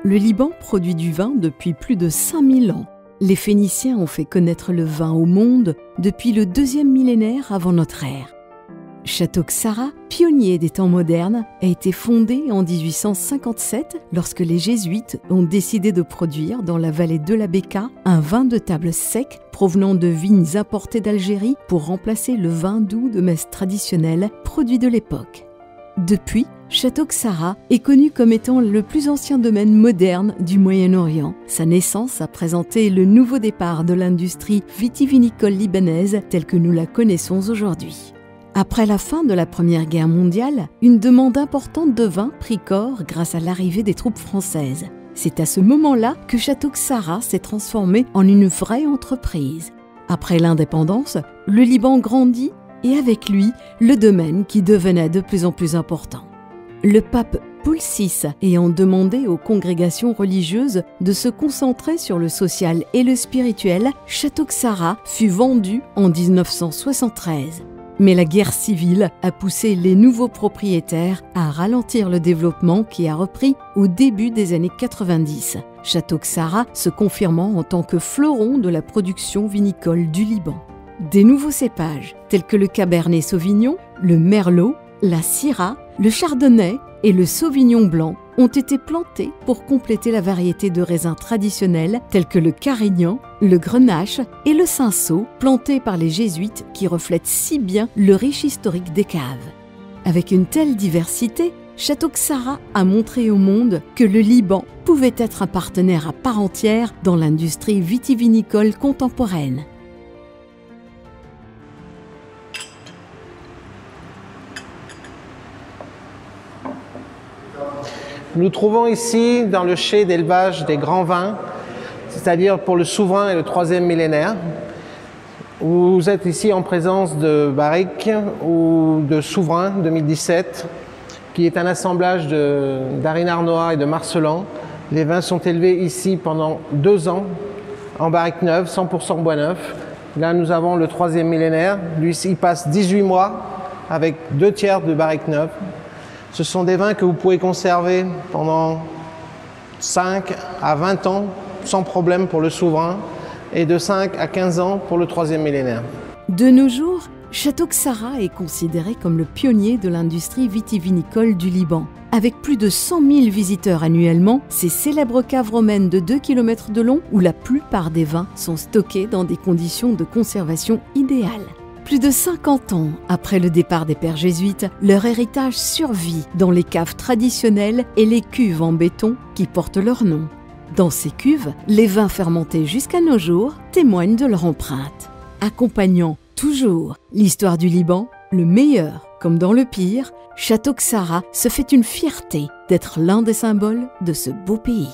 Le Liban produit du vin depuis plus de 5000 ans. Les Phéniciens ont fait connaître le vin au monde depuis le 2e millénaire avant notre ère. Château Ksara, pionnier des temps modernes, a été fondé en 1857 lorsque les jésuites ont décidé de produire dans la vallée de la Bekaa un vin de table sec provenant de vignes importées d'Algérie pour remplacer le vin doux de messe traditionnel produit de l'époque. Depuis, Château Ksara est connu comme étant le plus ancien domaine moderne du Moyen-Orient. Sa naissance a présenté le nouveau départ de l'industrie vitivinicole libanaise telle que nous la connaissons aujourd'hui. Après la fin de la Première Guerre mondiale, une demande importante de vin prit corps grâce à l'arrivée des troupes françaises. C'est à ce moment-là que Château Ksara s'est transformé en une vraie entreprise. Après l'indépendance, le Liban grandit et avec lui, le domaine qui devenait de plus en plus important. Le pape Paul VI ayant demandé aux congrégations religieuses de se concentrer sur le social et le spirituel, Château Ksara fut vendu en 1973. Mais la guerre civile a poussé les nouveaux propriétaires à ralentir le développement qui a repris au début des années 90. Château Ksara se confirmant en tant que fleuron de la production vinicole du Liban. Des nouveaux cépages tels que le Cabernet Sauvignon, le Merlot, la Syrah, le Chardonnay et le Sauvignon blanc ont été plantés pour compléter la variété de raisins traditionnels tels que le Carignan, le Grenache et le Cinsault, plantés par les jésuites qui reflètent si bien le riche historique des caves. Avec une telle diversité, Château Ksara a montré au monde que le Liban pouvait être un partenaire à part entière dans l'industrie vitivinicole contemporaine. Nous trouvons ici dans le chai d'élevage des grands vins, c'est-à-dire pour le souverain et le 3e millénaire. Vous êtes ici en présence de barriques ou de souverain 2017, qui est un assemblage d'Arine Arnois et de Marcellan. Les vins sont élevés ici pendant 2 ans en barrique neuve, 100% bois neuf. Là, nous avons le 3e millénaire. Lui, il passe 18 mois avec 2/3 de barrique neuve. Ce sont des vins que vous pouvez conserver pendant 5 à 20 ans sans problème pour le souverain et de 5 à 15 ans pour le 3e millénaire. De nos jours, Château Ksara est considéré comme le pionnier de l'industrie vitivinicole du Liban. Avec plus de 100 000 visiteurs annuellement, ces célèbres caves romaines de 2 km de long où la plupart des vins sont stockés dans des conditions de conservation idéales. Plus de 50 ans après le départ des pères jésuites, leur héritage survit dans les caves traditionnelles et les cuves en béton qui portent leur nom. Dans ces cuves, les vins fermentés jusqu'à nos jours témoignent de leur empreinte. Accompagnant toujours l'histoire du Liban, le meilleur comme dans le pire, Château Ksara se fait une fierté d'être l'un des symboles de ce beau pays.